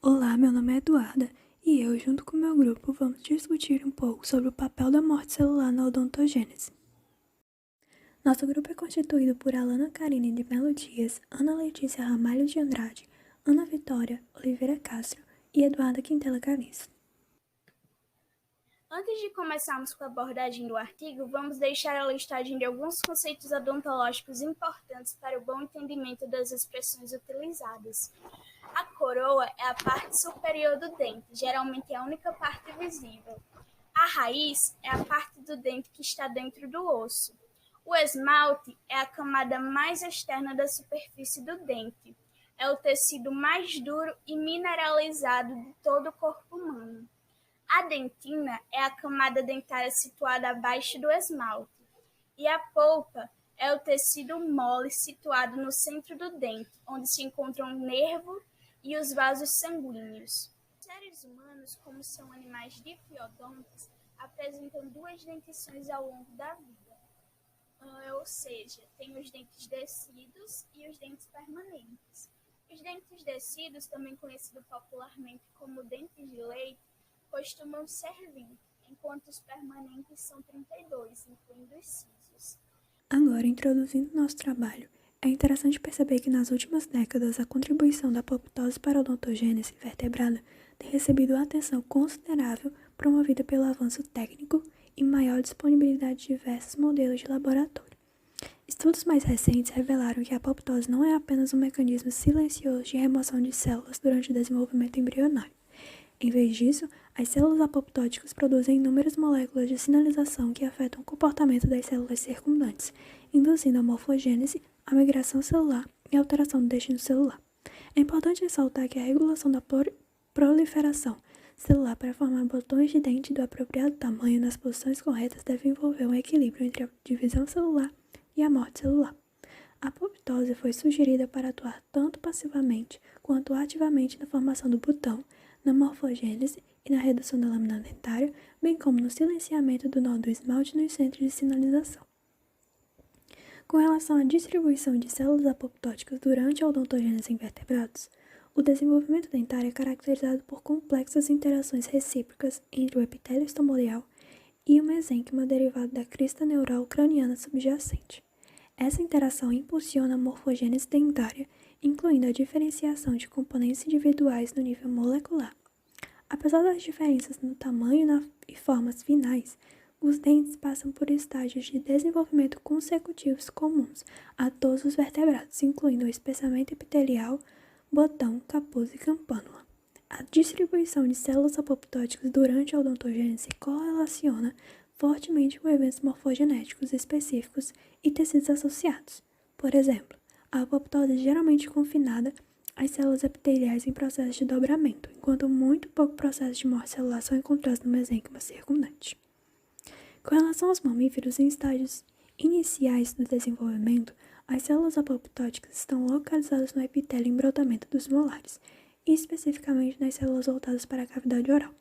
Olá, meu nome é Eduarda e eu, junto com meu grupo, vamos discutir um pouco sobre o papel da morte celular na odontogênese. Nosso grupo é constituído por Alana Karine de Melo Dias, Ana Letícia Ramalho de Andrade, Ana Vitória Oliveira Castro e Eduarda Quintela Caniço. Antes de começarmos com a abordagem do artigo, vamos deixar a listagem de alguns conceitos odontológicos importantes para o bom entendimento das expressões utilizadas. A coroa é a parte superior do dente, geralmente é a única parte visível. A raiz é a parte do dente que está dentro do osso. O esmalte é a camada mais externa da superfície do dente. É o tecido mais duro e mineralizado de todo o corpo humano. A dentina é a camada dentária situada abaixo do esmalte. E a polpa é o tecido mole situado no centro do dente, onde se encontram o nervo e os vasos sanguíneos. Os seres humanos, como são animais diploodontes, apresentam duas dentições ao longo da vida. Ou seja, tem os dentes descidos e os dentes permanentes. Os dentes descidos, também conhecidos popularmente como dentes de leite, costumam ser 20, enquanto os permanentes são 32, incluindo os sisos. Agora, introduzindo nosso trabalho, é interessante perceber que nas últimas décadas a contribuição da apoptose para a odontogênese vertebrada tem recebido atenção considerável promovida pelo avanço técnico e maior disponibilidade de diversos modelos de laboratório. Estudos mais recentes revelaram que a apoptose não é apenas um mecanismo silencioso de remoção de células durante o desenvolvimento embrionário. Em vez disso, as células apoptóticas produzem inúmeras moléculas de sinalização que afetam o comportamento das células circundantes, induzindo a morfogênese, a migração celular e a alteração do destino celular. É importante ressaltar que a regulação da proliferação celular para formar botões de dente do apropriado tamanho nas posições corretas deve envolver um equilíbrio entre a divisão celular e a morte celular. A apoptose foi sugerida para atuar tanto passivamente quanto ativamente na formação do botão, na morfogênese e na redução da lâmina dentária, bem como no silenciamento do nó do esmalte nos centros de sinalização. Com relação à distribuição de células apoptóticas durante a odontogênese em vertebrados, o desenvolvimento dentário é caracterizado por complexas interações recíprocas entre o epitélio estomoreal e o mesênquima derivado da crista neural craniana subjacente. Essa interação impulsiona a morfogênese dentária, incluindo a diferenciação de componentes individuais no nível molecular. Apesar das diferenças no tamanho e formas finais, os dentes passam por estágios de desenvolvimento consecutivos comuns a todos os vertebrados, incluindo o espessamento epitelial, botão, capuz e campânula. A distribuição de células apoptóticas durante a odontogênese se correlaciona fortemente com eventos morfogenéticos específicos e tecidos associados. Por exemplo, a apoptose é geralmente confinada às células epiteliais em processo de dobramento, enquanto muito pouco processo de morte celular são encontrados no mesênquima circundante. Com relação aos mamíferos em estágios iniciais do desenvolvimento, as células apoptóticas estão localizadas no epitélio em brotamento dos molares, e especificamente nas células voltadas para a cavidade oral.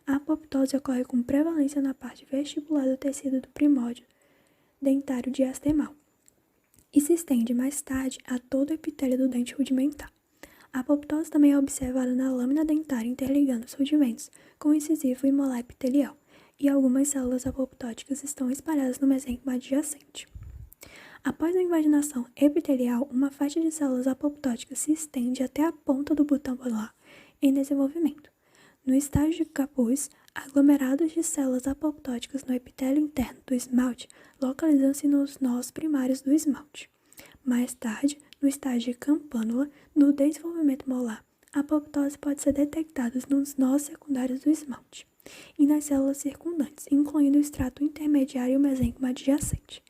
A apoptose ocorre com prevalência na parte vestibular do tecido do primórdio dentário diastemal e se estende mais tarde a todo o epitélio do dente rudimentar. A apoptose também é observada na lâmina dentária interligando os rudimentos com o incisivo e molar epitelial, e algumas células apoptóticas estão espalhadas no mesênquima adjacente. Após a invaginação epitelial, uma faixa de células apoptóticas se estende até a ponta do botão molar em desenvolvimento. No estágio de capuz, aglomerados de células apoptóticas no epitélio interno do esmalte localizam-se nos nós primários do esmalte. Mais tarde, no estágio de campânula, no desenvolvimento molar, a apoptose pode ser detectada nos nós secundários do esmalte e nas células circundantes, incluindo o estrato intermediário e o mesênquima adjacente.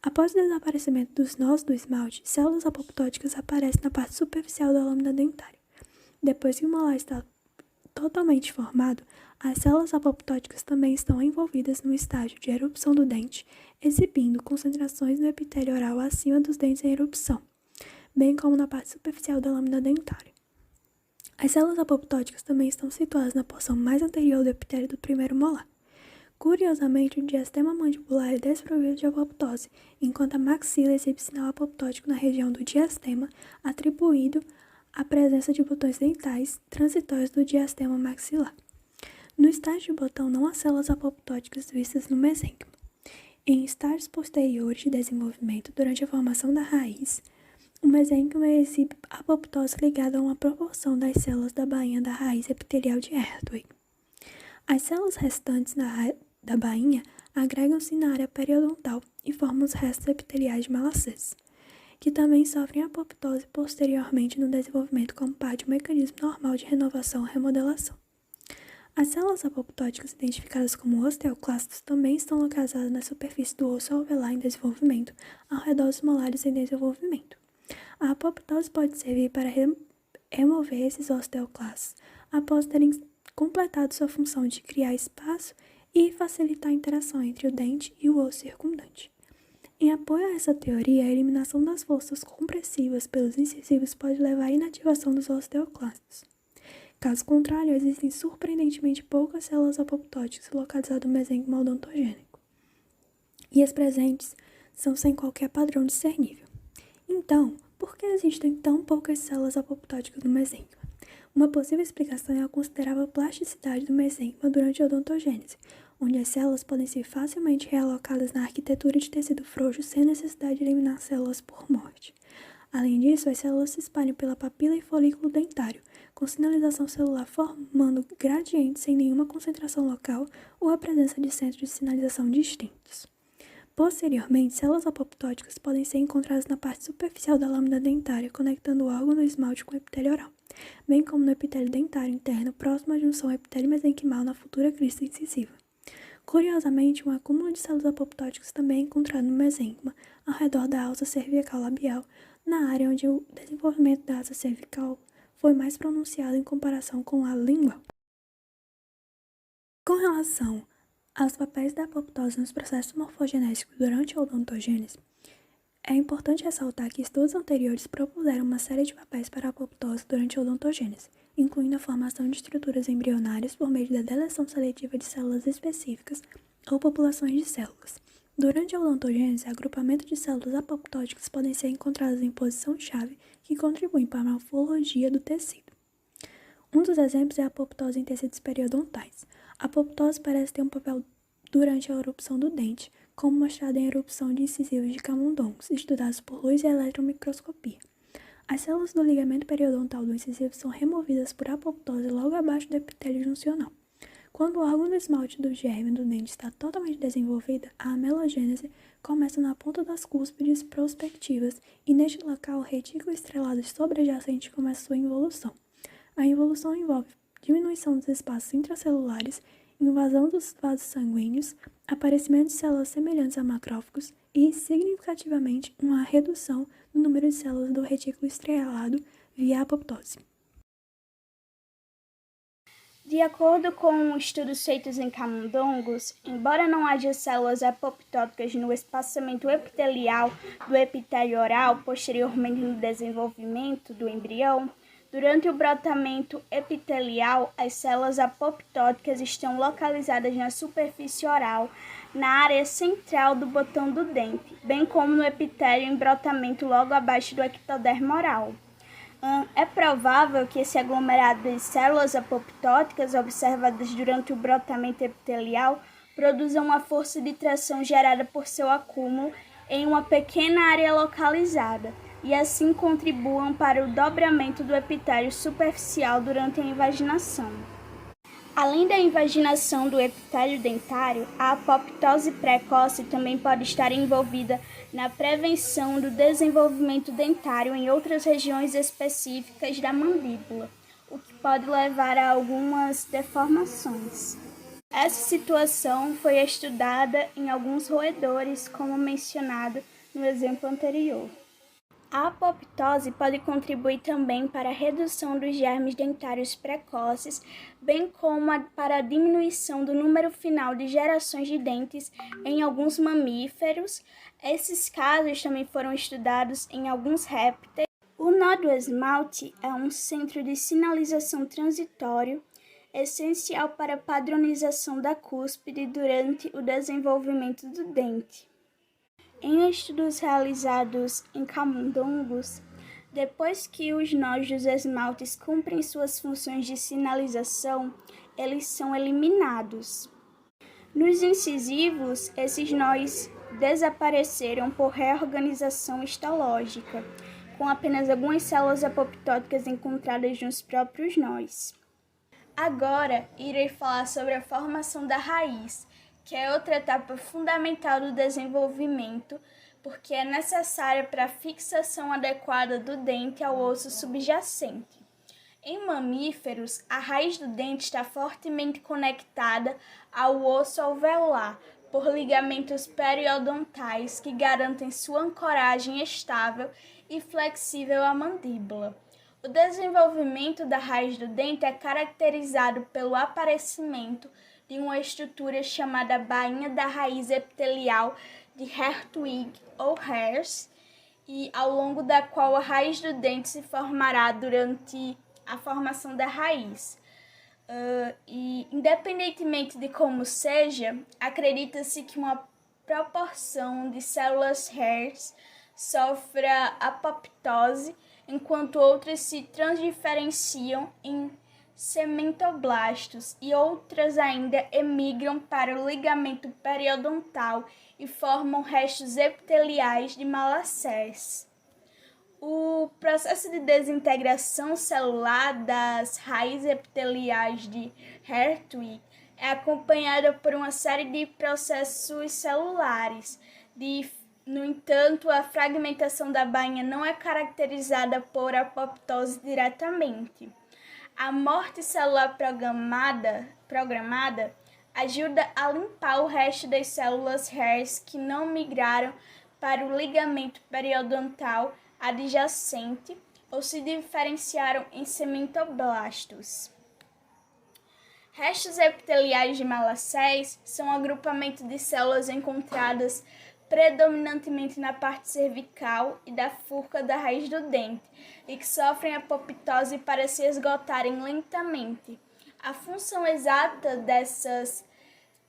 Após o desaparecimento dos nós do esmalte, células apoptóticas aparecem na parte superficial da lâmina dentária. Depois que o molar está totalmente formado, as células apoptóticas também estão envolvidas no estágio de erupção do dente, exibindo concentrações no epitélio oral acima dos dentes em erupção, bem como na parte superficial da lâmina dentária. As células apoptóticas também estão situadas na porção mais anterior do epitélio do primeiro molar. Curiosamente, o diastema mandibular é desprovido de apoptose, enquanto a maxila exibe sinal apoptótico na região do diastema, atribuído a presença de botões dentais transitórios do diastema maxilar. No estágio de botão não há células apoptóticas vistas no mesênquima. Em estágios posteriores de desenvolvimento, durante a formação da raiz, o mesênquima exibe apoptose ligada a uma proporção das células da bainha da raiz epitelial de Hathaway. As células restantes da bainha agregam-se na área periodontal e formam os restos epiteliais de Malassez, que também sofrem apoptose posteriormente no desenvolvimento como parte do mecanismo normal de renovação ou remodelação. As células apoptóticas identificadas como osteoclastos também estão localizadas na superfície do osso alveolar em desenvolvimento, ao redor dos molares em desenvolvimento. A apoptose pode servir para remover esses osteoclastos após terem completado sua função de criar espaço e facilitar a interação entre o dente e o osso circundante. Em apoio a essa teoria, a eliminação das forças compressivas pelos incisivos pode levar à inativação dos osteoclastos. Caso contrário, existem surpreendentemente poucas células apoptóticas localizadas no mesênquima odontogênico, e as presentes são sem qualquer padrão discernível. Então, por que existem tão poucas células apoptóticas no mesênquima? Uma possível explicação é a considerável plasticidade do mesênquima durante a odontogênese, onde as células podem ser facilmente realocadas na arquitetura de tecido frouxo sem necessidade de eliminar células por morte. Além disso, as células se espalham pela papila e folículo dentário, com sinalização celular formando gradientes sem nenhuma concentração local ou a presença de centros de sinalização distintos. Posteriormente, células apoptóticas podem ser encontradas na parte superficial da lâmina dentária, conectando o órgão do esmalte com o epitélio oral, bem como no epitélio dentário interno, próximo à junção epitélio-mesenquimal na futura crista incisiva. Curiosamente, um acúmulo de células apoptóticas também é encontrado no mesênquima, ao redor da alça cervical labial, na área onde o desenvolvimento da asa cervical foi mais pronunciado em comparação com a língua. Com relação aos papéis da apoptose nos processos morfogenéticos durante a odontogênese, é importante ressaltar que estudos anteriores propuseram uma série de papéis para a apoptose durante a odontogênese, incluindo a formação de estruturas embrionárias por meio da deleção seletiva de células específicas ou populações de células. Durante a odontogênese, agrupamento de células apoptóticas podem ser encontradas em posição-chave que contribuem para a morfologia do tecido. Um dos exemplos é a apoptose em tecidos periodontais. A apoptose parece ter um papel durante a erupção do dente, como mostrado em erupção de incisivos de camundongos, estudados por luz e eletromicroscopia. As células do ligamento periodontal do incisivo são removidas por apoptose logo abaixo do epitélio juncional. Quando o órgão do esmalte do germe do dente está totalmente desenvolvida, a amelogênese começa na ponta das cúspides prospectivas e neste local o retículo estrelado sobreadjacente começa sua involução. A involução envolve diminuição dos espaços intracelulares, invasão dos vasos sanguíneos, aparecimento de células semelhantes a macrófagos e, significativamente, uma redução no número de células do retículo estrelado via apoptose. De acordo com estudos feitos em camundongos, embora não haja células apoptóticas no espaçamento epitelial do epitélio oral posteriormente no desenvolvimento do embrião, durante o brotamento epitelial, as células apoptóticas estão localizadas na superfície oral, na área central do botão do dente, bem como no epitélio em brotamento logo abaixo do ectodermo oral. É provável que esse aglomerado de células apoptóticas observadas durante o brotamento epitelial produza uma força de tração gerada por seu acúmulo em uma pequena área localizada e assim contribuam para o dobramento do epitélio superficial durante a invaginação. Além da invaginação do epitélio dentário, a apoptose precoce também pode estar envolvida na prevenção do desenvolvimento dentário em outras regiões específicas da mandíbula, o que pode levar a algumas deformações. Essa situação foi estudada em alguns roedores, como mencionado no exemplo anterior. A apoptose pode contribuir também para a redução dos germes dentários precoces, bem como para a diminuição do número final de gerações de dentes em alguns mamíferos. Esses casos também foram estudados em alguns répteis. O nó do esmalte é um centro de sinalização transitório essencial para a padronização da cúspide durante o desenvolvimento do dente. Em estudos realizados em camundongos, Depois que os nós dos esmaltes cumprem suas funções de sinalização, eles são eliminados. Nos incisivos, esses nós desapareceram por reorganização histológica, com apenas algumas células apoptóticas encontradas nos próprios nós. Agora, irei falar sobre a formação da raiz, que é outra etapa fundamental do desenvolvimento, porque é necessária para a fixação adequada do dente ao osso subjacente. Em mamíferos, a raiz do dente está fortemente conectada ao osso alveolar por ligamentos periodontais que garantem sua ancoragem estável e flexível à mandíbula. O desenvolvimento da raiz do dente é caracterizado pelo aparecimento de uma estrutura chamada bainha da raiz epitelial de Hertwig ou Hers, e ao longo da qual a raiz do dente se formará durante a formação da raiz. E independentemente de como seja, acredita-se que uma proporção de células Hers sofra apoptose, enquanto outras se transdiferenciam em cementoblastos e outras ainda emigram para o ligamento periodontal e formam restos epiteliais de Malacés. O processo de desintegração celular das raízes epiteliais de Hertwig é acompanhada por uma série de processos celulares. No entanto, a fragmentação da bainha não é caracterizada por apoptose diretamente. A morte celular programada ajuda a limpar o resto das células Hers que não migraram para o ligamento periodontal adjacente ou se diferenciaram em cementoblastos. Restos epiteliais de Malacés são um agrupamento de células encontradas predominantemente na parte cervical e da furca da raiz do dente e que sofrem apoptose para se esgotarem lentamente. A função exata desses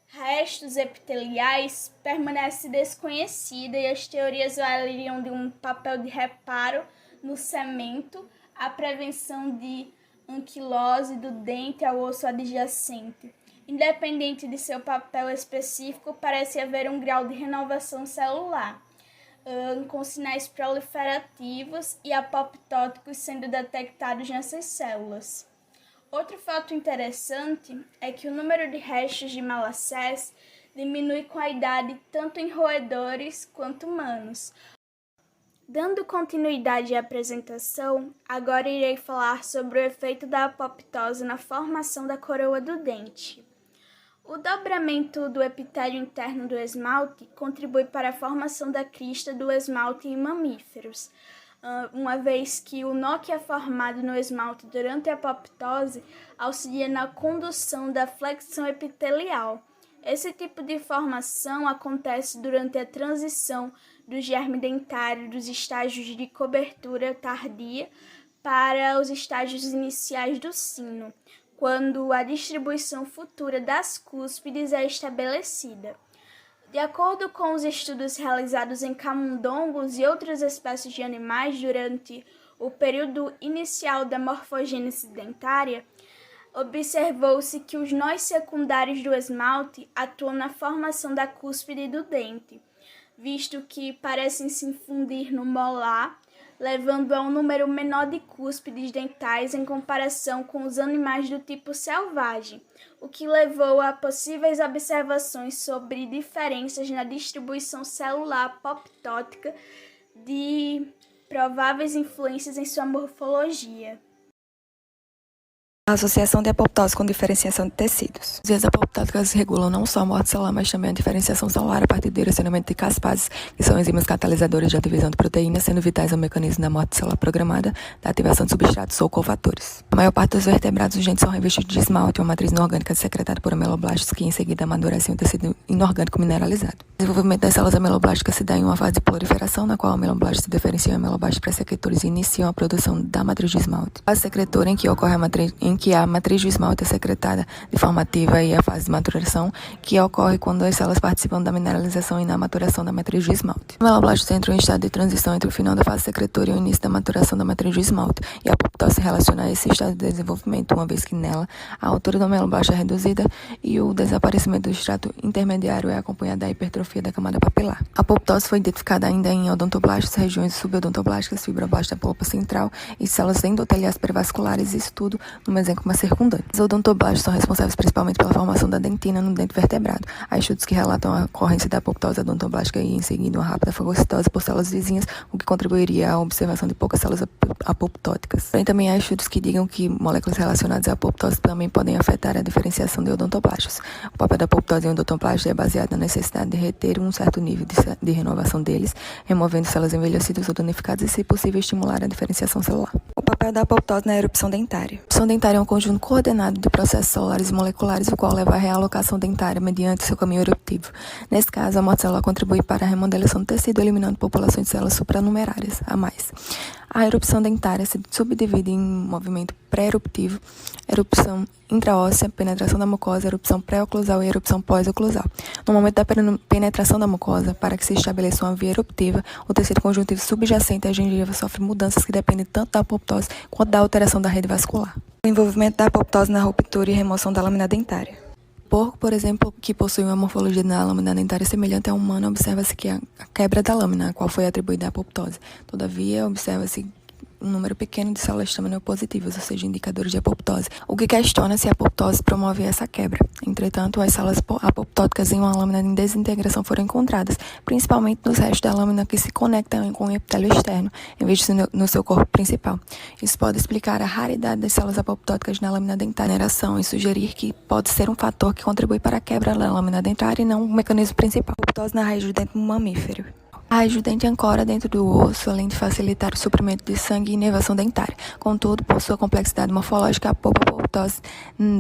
restos epiteliais permanece desconhecida e as teorias variam de um papel de reparo no cemento à prevenção de anquilose do dente ao osso adjacente. Independente de seu papel específico, parece haver um grau de renovação celular, com sinais proliferativos e apoptóticos sendo detectados nessas células. Outro fato interessante é que o número de restos de Malacés diminui com a idade tanto em roedores quanto humanos. Dando continuidade à apresentação, agora irei falar sobre o efeito da apoptose na formação da coroa do dente. O dobramento do epitélio interno do esmalte contribui para a formação da crista do esmalte em mamíferos, uma vez que o nó que é formado no esmalte durante a apoptose auxilia na condução da flexão epitelial. Esse tipo de formação acontece durante a transição do germe dentário dos estágios de cobertura tardia para os estágios iniciais do sino, quando a distribuição futura das cúspides é estabelecida. De acordo com os estudos realizados em camundongos e outras espécies de animais durante o período inicial da morfogênese dentária, observou-se que os nós secundários do esmalte atuam na formação da cúspide do dente, visto que parecem se fundir no molar, levando a um número menor de cúspides dentais em comparação com os animais do tipo selvagem, o que levou a possíveis observações sobre diferenças na distribuição celular apoptótica de prováveis influências em sua morfologia. A associação de apoptose com diferenciação de tecidos. As vias apoptóticas regulam não só a morte celular, mas também a diferenciação celular a partir do direcionamento de caspases, que são enzimas catalisadoras da divisão de proteínas, sendo vitais ao mecanismo da morte celular programada, da ativação de substratos ou cofatores. A maior parte dos vertebrados urgentes são revestidos de esmalte, uma matriz inorgânica secretada por ameloblastos, que em seguida amadurecem um tecido inorgânico mineralizado. O desenvolvimento das células ameloblásticas se dá em uma fase de proliferação, na qual o ameloblásticos se diferenciam em ameloblastos pré-secretores e iniciam a produção da matriz de esmalte. A fase secretora, em que ocorre a matriz em em que a matriz do esmalte é secretada de forma ativa e a fase de maturação, que ocorre quando as células participam da mineralização e na maturação da matriz do esmalte. O meloblasto entra em um estado de transição entre o final da fase secretora e o início da maturação da matriz do esmalte, e a apoptose se relaciona a esse estado de desenvolvimento, uma vez que nela a altura do meloblasto é reduzida e o desaparecimento do estrato intermediário é acompanhado da hipertrofia da camada papilar. A apoptose foi identificada ainda em odontoblastos, regiões subodontoblastas, fibroblastos da polpa central e células endoteliais perivasculares, isso tudo no mesencima circundante. Os odontoblastos são responsáveis principalmente pela formação da dentina no dente vertebrado. Há estudos que relatam a ocorrência da apoptose odontoblástica e em seguida uma rápida fagocitose por células vizinhas, o que contribuiria à observação de poucas células apoptóticas. Porém, também há estudos que digam que moléculas relacionadas à apoptose também podem afetar a diferenciação de odontoblastos. O papel da apoptose em odontoblastos é baseado na necessidade de reter um certo nível de renovação deles, removendo células envelhecidas ou danificadas e, se possível, estimular a diferenciação celular. O papel da apoptose na erupção dentária. A erupção dentária é um conjunto coordenado de processos celulares e moleculares, o qual leva à realocação dentária mediante seu caminho eruptivo. Nesse caso, a morte celular contribui para a remodelação do tecido, eliminando populações de células supranumerárias a mais. A erupção dentária se subdivide em movimento pré-eruptivo, erupção intraóssea, penetração da mucosa, erupção pré-oclusal e erupção pós-oclusal. No momento da penetração da mucosa, para que se estabeleça uma via eruptiva, o tecido conjuntivo subjacente à gengiva sofre mudanças que dependem tanto da apoptose quanto da alteração da rede vascular. O envolvimento da apoptose na ruptura e remoção da lâmina dentária. Porco, por exemplo, que possui uma morfologia na lâmina dentária semelhante à humana, observa-se que a quebra da lâmina, a qual foi atribuída à apoptose. Todavia, observa-se um número pequeno de células staminal positivas, ou seja, indicadores de apoptose, o que questiona se a apoptose promove essa quebra. Entretanto, as células apoptóticas em uma lâmina em desintegração foram encontradas, principalmente nos restos da lâmina que se conectam com o epitélio externo, em vez de no seu corpo principal. Isso pode explicar a raridade das células apoptóticas na lâmina dentária e sugerir que pode ser um fator que contribui para a quebra da lâmina dentária e não o mecanismo principal. Apoptose na raiz do dente mamífero. A raiz do dente ancora dentro do osso, além de facilitar o suprimento de sangue e inervação dentária. Contudo, por sua complexidade morfológica, a apoptose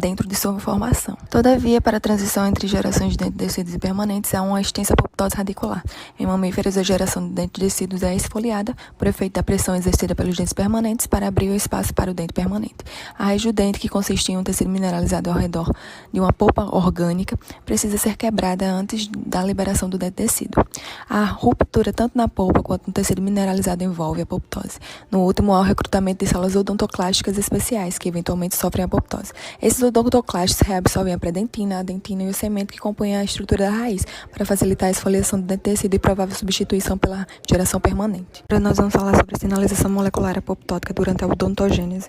dentro de sua formação. Todavia, para a transição entre gerações de dentes descidos e permanentes, há uma extensa apoptose radicular. Em mamíferos, a geração de dentes descidos é esfoliada por efeito da pressão exercida pelos dentes permanentes para abrir o espaço para o dente permanente. A raiz do dente, que consiste em um tecido mineralizado ao redor de uma polpa orgânica, precisa ser quebrada antes da liberação do dente descido. A ruptura tanto na polpa quanto no tecido mineralizado envolve a apoptose. No último, há o recrutamento de células odontoclásticas especiais, que eventualmente sofrem apoptose. Esses odontoclastos reabsorvem a predentina, a dentina e o cemento que compõem a estrutura da raiz, para facilitar a esfoliação do dente tecido e provável substituição pela geração permanente. Agora nós vamos falar sobre a sinalização molecular apoptótica durante a odontogênese.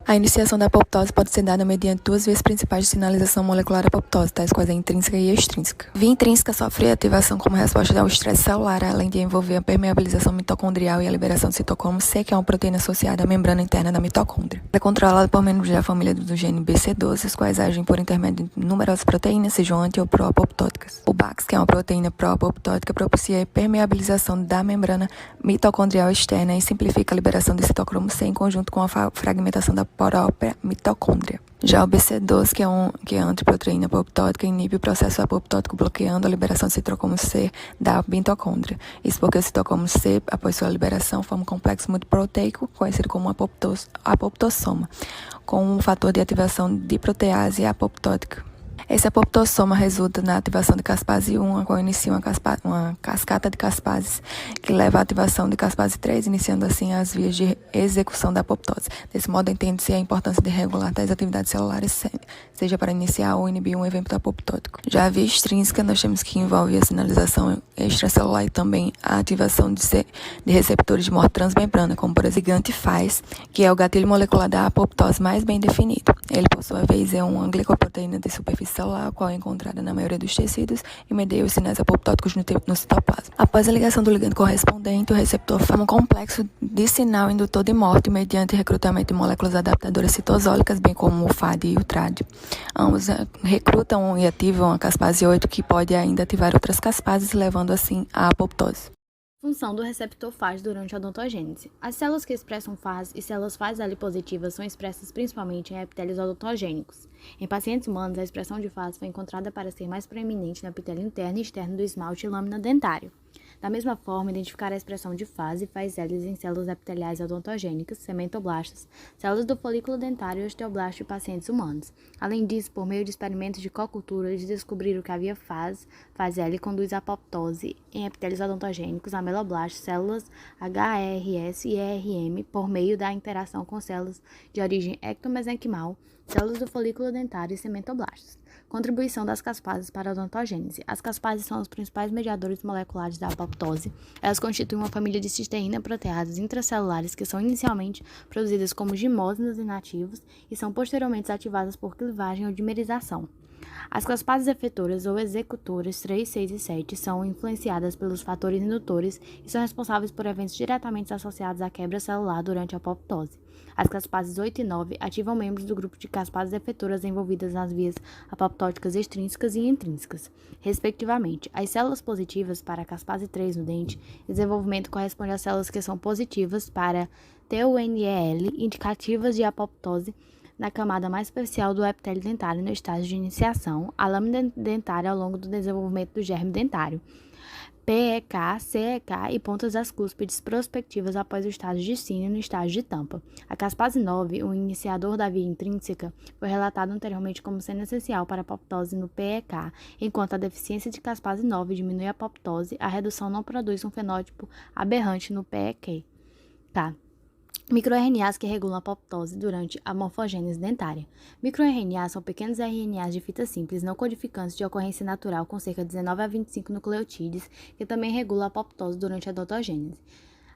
A iniciação da apoptose pode ser dada mediante duas vias principais de sinalização molecular apoptose, tais quais a intrínseca e a extrínseca. A via intrínseca sofre ativação como resposta ao estresse celular, além de envolver a permeabilização mitocondrial e a liberação de citocromo C, que é uma proteína associada à membrana interna da mitocôndria. É controlada por membros da família do gene BC12, os quais agem por intermédio de numerosas proteínas, sejam anti- ou pró-apoptóticas. O BAX, que é uma proteína pró-apoptótica, propicia a permeabilização da membrana mitocondrial externa e simplifica a liberação de citocromo C em conjunto com a fragmentação da própria mitocôndria. Já o BC12, que é a antiproteína apoptótica, inibe o processo apoptótico, bloqueando a liberação de citocromo C da mitocôndria. Isso porque o citocromo C, após sua liberação, forma um complexo multiproteico, conhecido como apoptossoma, com um fator de ativação de protease apoptótica. Esse apoptossoma resulta na ativação de caspase 1, a qual inicia uma cascata de caspases, que leva à ativação de caspase 3, iniciando assim as vias de execução da apoptose. Desse modo, entende-se a importância de regular tais atividades celulares, seja para iniciar ou inibir um evento apoptótico. Já a via extrínseca, nós temos que envolve a sinalização extracelular e também a ativação de receptores de morte transmembrana, como por exemplo o gigante faz, que é o gatilho molecular da apoptose mais bem definido. Ele, por sua vez, é uma glicoproteína de superfície celular, a qual é encontrada na maioria dos tecidos e medeia os sinais apoptóticos no citoplasma. Após a ligação do ligando correspondente, o receptor forma um complexo de sinal indutor de morte mediante recrutamento de moléculas adaptadoras citosólicas, bem como o FAD e o TRAD. Ambos recrutam e ativam a caspase 8, que pode ainda ativar outras caspases, levando assim à apoptose. Função do receptor FAS durante a odontogênese. As células que expressam FAS e células FAS Ali positivas são expressas principalmente em epitélios odontogênicos. Em pacientes humanos, a expressão de FAS foi encontrada para ser mais proeminente no epitélio interno e externo do esmalte e lâmina dentário. Da mesma forma, identificar a expressão de fase faz eles em células epiteliais odontogênicas, sementoblastos, células do folículo dentário e osteoblastos de pacientes humanos. Além disso, por meio de experimentos de cocultura, eles descobriram que havia fase L conduz à apoptose em epitélios odontogênicos, ameloblastos, células HRS e ERM, por meio da interação com células de origem ectomesenquimal, células do folículo dentário e sementoblastos. Contribuição das caspases para a odontogênese. As caspases são os principais mediadores moleculares da apoptose. Elas constituem uma família de cisteína proteases intracelulares que são inicialmente produzidas como gimósinas inativos e são posteriormente ativadas por clivagem ou dimerização. As caspases efetoras ou executoras 3, 6 e 7 são influenciadas pelos fatores indutores e são responsáveis por eventos diretamente associados à quebra celular durante a apoptose. As caspases 8 e 9 ativam membros do grupo de caspases efetoras envolvidas nas vias apoptóticas extrínsecas e intrínsecas, respectivamente. As células positivas para a caspase 3 no dente, desenvolvimento corresponde às células que são positivas para TUNEL, indicativas de apoptose na camada mais superficial do epitélio dentário no estágio de iniciação, a lâmina dentária ao longo do desenvolvimento do germe dentário, PEK, CEK e pontas das cúspides prospectivas após o estágio de cínio no estágio de tampa. A caspase 9, o iniciador da via intrínseca, foi relatado anteriormente como sendo essencial para a apoptose no PEK, enquanto a deficiência de caspase 9 diminui a apoptose, a redução não produz um fenótipo aberrante no PEK. MicroRNAs que regulam a apoptose durante a morfogênese dentária. MicroRNAs são pequenos RNAs de fita simples não codificantes de ocorrência natural com cerca de 19 a 25 nucleotídeos que também regulam a apoptose durante a odontogênese.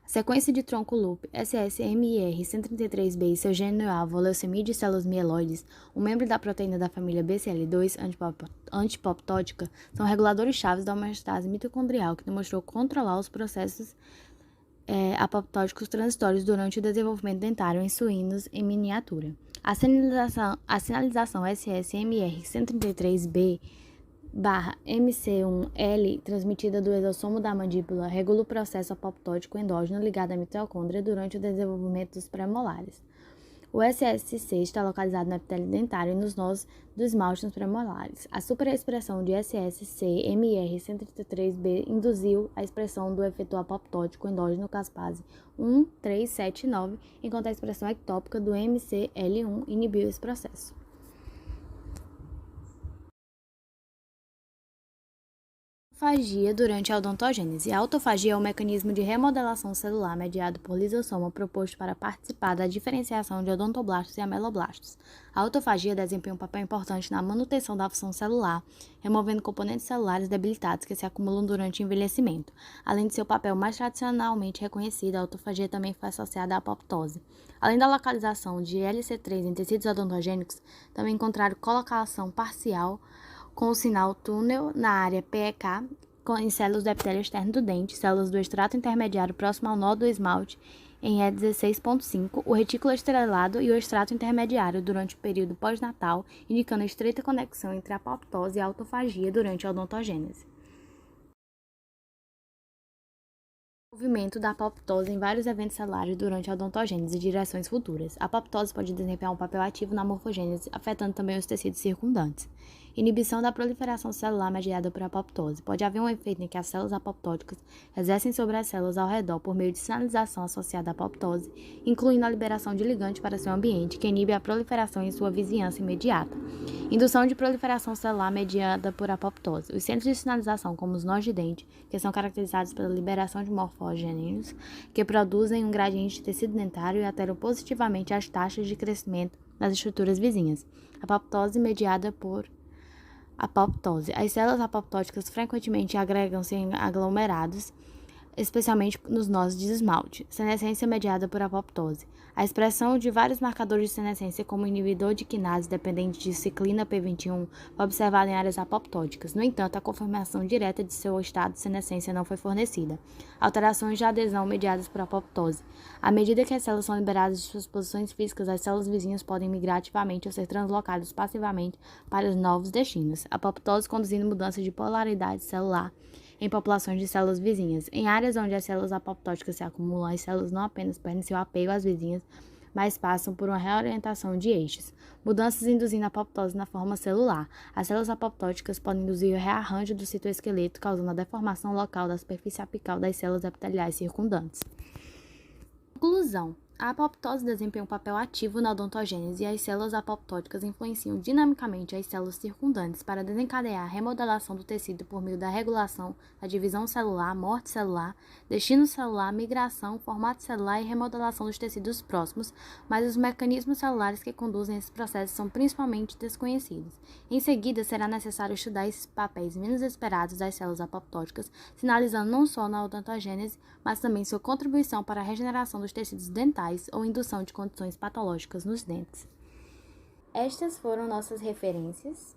A sequência de tronco loop SSMIR 133B e seu gênero-alvo leucemia de células mieloides, um membro da proteína da família BCL2 antipoptótica, são reguladores chaves da homeostase mitocondrial que demonstrou controlar os processos apoptóticos transitórios durante o desenvolvimento dentário em suínos em miniatura. A sinalização SSMR 133B MC1L, transmitida do exossomo da mandíbula, regula o processo apoptótico endógeno ligado à mitocôndria durante o desenvolvimento dos premolares. O SSC está localizado no epitélio dentário e nos nós do esmalte nos premolares. A superexpressão de SSC-MR133B induziu a expressão do efetor apoptótico endógeno caspase 1, 3, 7 e 9, enquanto a expressão ectópica do MCL1 inibiu esse processo. Autofagia durante a odontogênese. A autofagia é um mecanismo de remodelação celular mediado por lisosoma proposto para participar da diferenciação de odontoblastos e ameloblastos. A autofagia desempenha um papel importante na manutenção da função celular, removendo componentes celulares debilitados que se acumulam durante o envelhecimento. Além de seu papel mais tradicionalmente reconhecido, a autofagia também foi associada à apoptose. Além da localização de LC3 em tecidos odontogênicos, também encontraram colocação parcial com o sinal túnel na área PEK em células do epitélio externo do dente, células do extrato intermediário próximo ao nó do esmalte em E16.5, o retículo estrelado e o extrato intermediário durante o período pós-natal, indicando a estreita conexão entre a apoptose e a autofagia durante a odontogênese. Movimento da apoptose em vários eventos celulares durante a odontogênese e direções futuras. A apoptose pode desempenhar um papel ativo na morfogênese, afetando também os tecidos circundantes. Inibição da proliferação celular mediada por apoptose. Pode haver um efeito em que as células apoptóticas exercem sobre as células ao redor por meio de sinalização associada à apoptose, incluindo a liberação de ligante para seu ambiente, que inibe a proliferação em sua vizinhança imediata. Indução de proliferação celular mediada por apoptose. Os centros de sinalização, como os nós de dente, que são caracterizados pela liberação de morfogênios, que produzem um gradiente de tecido dentário e alteram positivamente as taxas de crescimento das estruturas vizinhas. Apoptose mediada por apoptose. As células apoptóticas frequentemente agregam-se em aglomerados, especialmente nos nós de esmalte. Senescência mediada por apoptose. A expressão de vários marcadores de senescência, como o inibidor de quinase dependente de ciclina P21, foi observada em áreas apoptóticas. No entanto, a confirmação direta de seu estado de senescência não foi fornecida. Alterações de adesão mediadas por apoptose. À medida que as células são liberadas de suas posições físicas, as células vizinhas podem migrar ativamente ou ser translocadas passivamente para os novos destinos. Apoptose conduzindo mudanças de polaridade celular em populações de células vizinhas. Em áreas onde as células apoptóticas se acumulam, as células não apenas perdem seu apego às vizinhas, mas passam por uma reorientação de eixos, mudanças induzindo a apoptose na forma celular. As células apoptóticas podem induzir o rearranjo do citoesqueleto, causando a deformação local da superfície apical das células epiteliais circundantes. Conclusão. A apoptose desempenha um papel ativo na odontogênese e as células apoptóticas influenciam dinamicamente as células circundantes para desencadear a remodelação do tecido por meio da regulação da divisão celular, morte celular, destino celular, migração, formato celular e remodelação dos tecidos próximos, mas os mecanismos celulares que conduzem esses processos são principalmente desconhecidos. Em seguida, será necessário estudar esses papéis menos esperados das células apoptóticas, sinalizando não só na odontogênese, mas também sua contribuição para a regeneração dos tecidos dentais ou indução de condições patológicas nos dentes. Estas foram nossas referências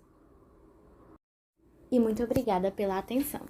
e muito obrigada pela atenção.